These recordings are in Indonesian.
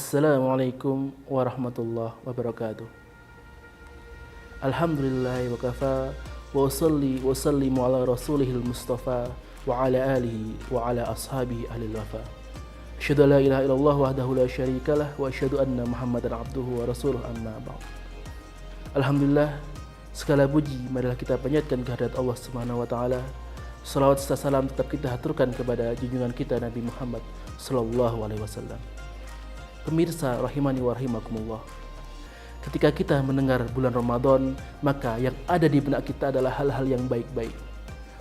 Assalamualaikum warahmatullahi wabarakatuh. Alhamdulillah wa kafa wa usalli wa sallimu ala rasulihil mustafa wa ala alihi wa ala ashabihi ahlil wafa. Asyhadu an la ilaha illallah wahdahu la syarikalah wa asyhadu anna Muhammadan abduhu wa rasuluh amma ba'd. Alhamdulillah, segala puji marilah kita panjatkan kehadirat Allah Subhanahu wa taala. Salawat serta salam tetap kita haturkan kepada junjungan kita Nabi Muhammad sallallahu alaihi wasallam. Pemirsa rahimani wa rahimakumullah. Ketika kita mendengar bulan Ramadan, maka yang ada di benak kita adalah hal-hal yang baik-baik.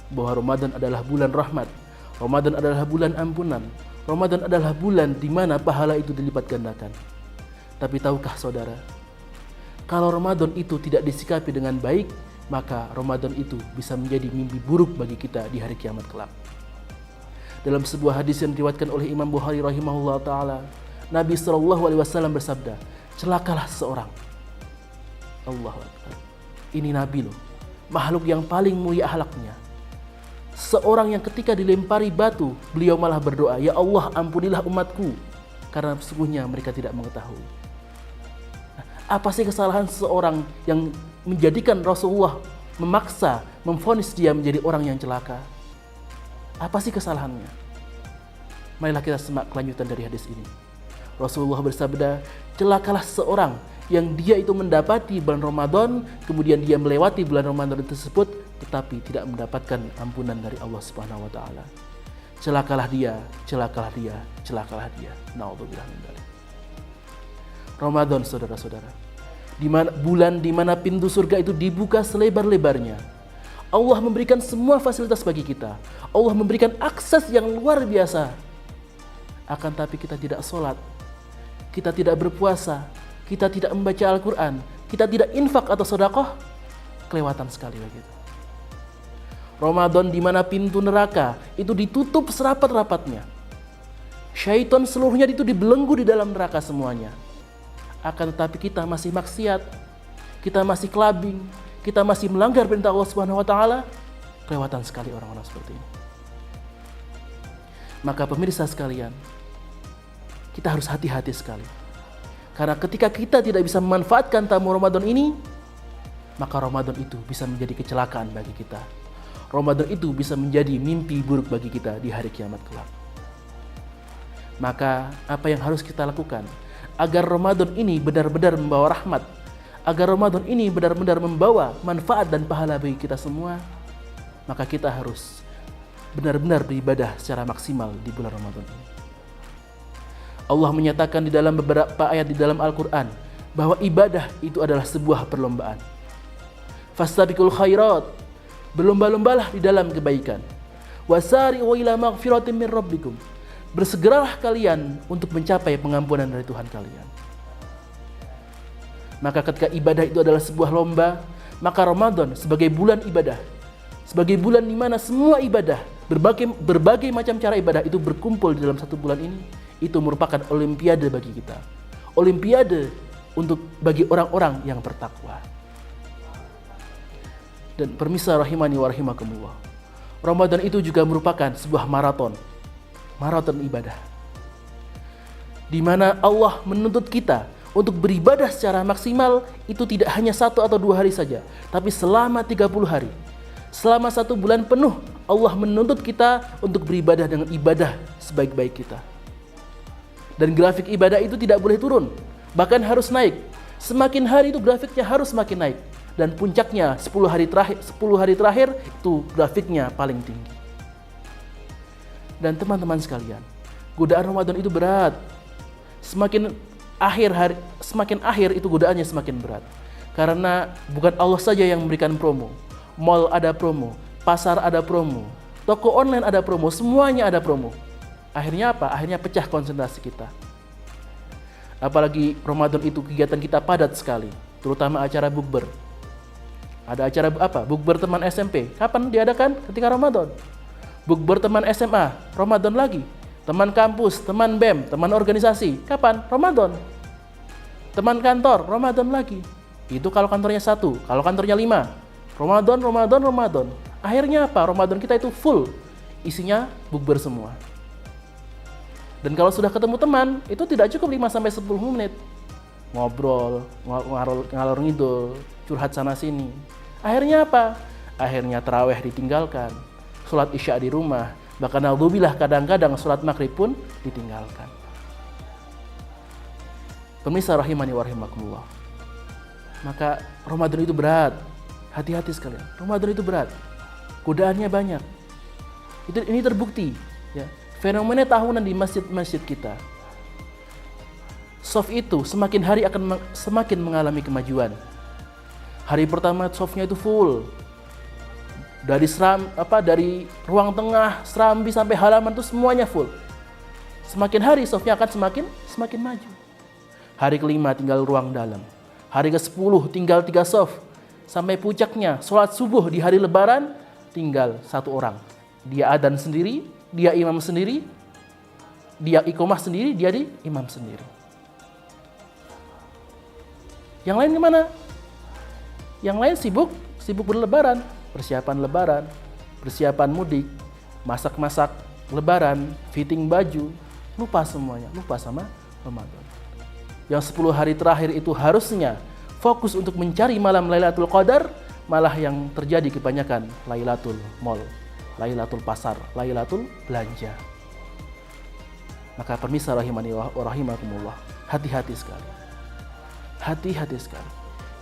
Bahwa Ramadan adalah bulan rahmat, Ramadan adalah bulan ampunan, Ramadan adalah bulan di mana pahala itu dilipat gandakan. Tapi tahukah saudara, kalau Ramadan itu tidak disikapi dengan baik, maka Ramadan itu bisa menjadi mimpi buruk bagi kita di hari kiamat kelak. Dalam sebuah hadis yang diriwayatkan oleh Imam Bukhari rahimahullah ta'ala, Nabi SAW bersabda, celakalah seorang. Allahu Akbar. Ini Nabi loh, makhluk yang paling mulia akhlaknya. Seorang yang ketika dilempari batu, beliau malah berdoa, ya Allah ampunilah umatku, karena sesungguhnya mereka tidak mengetahui. Apa sih kesalahan seseorang yang menjadikan Rasulullah memaksa, memvonis dia menjadi orang yang celaka? Apa sih kesalahannya? Marilah kita simak kelanjutan dari hadis ini. Rasulullah bersabda, celakalah seorang yang dia itu mendapati bulan Ramadan, kemudian dia melewati bulan Ramadan tersebut, tetapi tidak mendapatkan ampunan dari Allah Subhanahu wa taala. Celakalah dia, celakalah dia, celakalah dia. Na'udzubillah min dzalik. Ramadan, saudara-saudara, bulan di mana pintu surga itu dibuka selebar-lebarnya. Allah memberikan semua fasilitas bagi kita. Allah memberikan akses yang luar biasa. Akan tapi kita tidak sholat, kita tidak berpuasa, kita tidak membaca Al-Quran, kita tidak infak atau sedekah, kelewatan sekali begitu. Ramadan di mana pintu neraka itu ditutup serapat-rapatnya. Syaitan seluruhnya itu dibelenggu di dalam neraka semuanya. Akan tetapi kita masih maksiat, kita masih kelabing, kita masih melanggar perintah Allah Subhanahu wa taala, kelewatan sekali orang-orang seperti ini. Maka pemirsa sekalian, kita harus hati-hati sekali. Karena ketika kita tidak bisa memanfaatkan tamu Ramadan ini, maka Ramadan itu bisa menjadi kecelakaan bagi kita. Ramadan itu bisa menjadi mimpi buruk bagi kita di hari kiamat kelak. Maka apa yang harus kita lakukan agar Ramadan ini benar-benar membawa rahmat, agar Ramadan ini benar-benar membawa manfaat dan pahala bagi kita semua, maka kita harus benar-benar beribadah secara maksimal di bulan Ramadan ini. Allah menyatakan di dalam beberapa ayat di dalam Al-Quran bahwa ibadah itu adalah sebuah perlombaan. Fastabiqul khairat, berlomba-lombalah di dalam kebaikan. Wasari'u ila maghfiratin min rabbikum, bersegeralah kalian untuk mencapai pengampunan dari Tuhan kalian. Maka ketika ibadah itu adalah sebuah lomba, maka Ramadan sebagai bulan ibadah, sebagai bulan di mana semua ibadah, berbagai macam cara ibadah itu berkumpul di dalam satu bulan ini, itu merupakan olimpiade bagi kita. Olimpiade bagi orang-orang yang bertakwa. Dan pemirsa rahimani wa rahimakumullah, Ramadan itu juga merupakan sebuah maraton ibadah. Di mana Allah menuntut kita untuk beribadah secara maksimal, itu tidak hanya 1 atau 2 hari saja, tapi selama 30 hari. Selama 1 bulan penuh, Allah menuntut kita untuk beribadah dengan ibadah sebaik-baik kita. Dan grafik ibadah itu tidak boleh turun, bahkan harus naik. Semakin hari itu grafiknya harus semakin naik. Dan puncaknya 10 hari terakhir itu grafiknya paling tinggi. Dan teman-teman sekalian, godaan Ramadan itu berat. Semakin akhir itu godaannya semakin berat. Karena bukan Allah saja yang memberikan promo. Mall ada promo, pasar ada promo, toko online ada promo, semuanya ada promo. Akhirnya apa? Akhirnya pecah konsentrasi kita. Apalagi Ramadan itu kegiatan kita padat sekali, terutama acara bukber. Ada acara apa? Bukber teman SMP. Kapan diadakan? Ketika Ramadan. Bukber teman SMA, Ramadan lagi. Teman kampus, teman BEM, teman organisasi, kapan? Ramadan. Teman kantor, Ramadan lagi. Itu kalau kantornya 1, kalau kantornya 5. Ramadan. Akhirnya apa? Ramadan kita itu full. Isinya bukber semua. Dan kalau sudah ketemu teman, itu tidak cukup 5 sampai 10 menit. Ngobrol, ngalor ngidul, curhat sana sini. Akhirnya apa? Akhirnya tarawih ditinggalkan, sholat isya di rumah, bahkan naudzubillah kadang-kadang sholat maghrib pun ditinggalkan. Pemirsa rahimani wa rahimakumullah. Maka Ramadan itu berat. Hati-hati sekalian. Ramadan itu berat. Godaannya banyak. Ini terbukti, ya. Fenomena tahunan di masjid-masjid kita. Soft itu semakin hari akan semakin mengalami kemajuan. Hari pertama softnya itu full. Dari ruang tengah, serambi sampai halaman itu semuanya full. Semakin hari softnya akan semakin maju. Hari kelima tinggal ruang dalam. Hari ke-10 tinggal 3 soft. Sampai puncaknya sholat subuh di hari lebaran tinggal 1 orang. Dia adzan sendiri, dia imam sendiri, dia iqomah sendiri, dia di imam sendiri. Yang lain gimana? Yang lain sibuk berlebaran, persiapan lebaran, persiapan mudik, masak-masak lebaran, fitting baju, lupa semuanya, lupa sama Ramadan. Yang 10 hari terakhir itu harusnya fokus untuk mencari malam Lailatul Qadar, malah yang terjadi kebanyakan Lailatul Mall, Lailatul Pasar, Lailatul belanja. Maka pemirsa rahimani wa rahimakumullah, hati-hati sekali. Hati-hati sekali.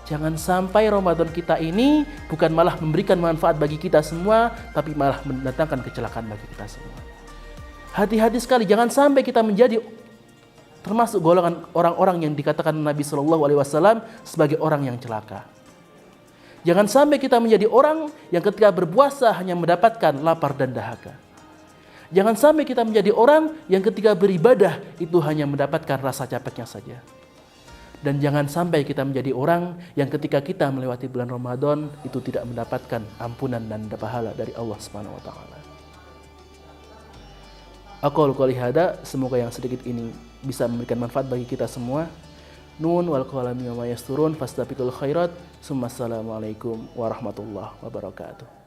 Jangan sampai Ramadan kita ini bukan malah memberikan manfaat bagi kita semua, tapi malah mendatangkan kecelakaan bagi kita semua. Hati-hati sekali, jangan sampai kita menjadi termasuk golongan orang-orang yang dikatakan Nabi SAW sebagai orang yang celaka. Jangan sampai kita menjadi orang yang ketika berpuasa hanya mendapatkan lapar dan dahaga. Jangan sampai kita menjadi orang yang ketika beribadah itu hanya mendapatkan rasa capeknya saja. Dan jangan sampai kita menjadi orang yang ketika kita melewati bulan Ramadan itu tidak mendapatkan ampunan dan pahala dari Allah Subhanahu wa taala. Aqulu qouli hada, semoga yang sedikit ini bisa memberikan manfaat bagi kita semua. Nun wal qalami wa ma yasturun fastabiqul khairat. Assalamualaikum warahmatullahi wabarakatuh.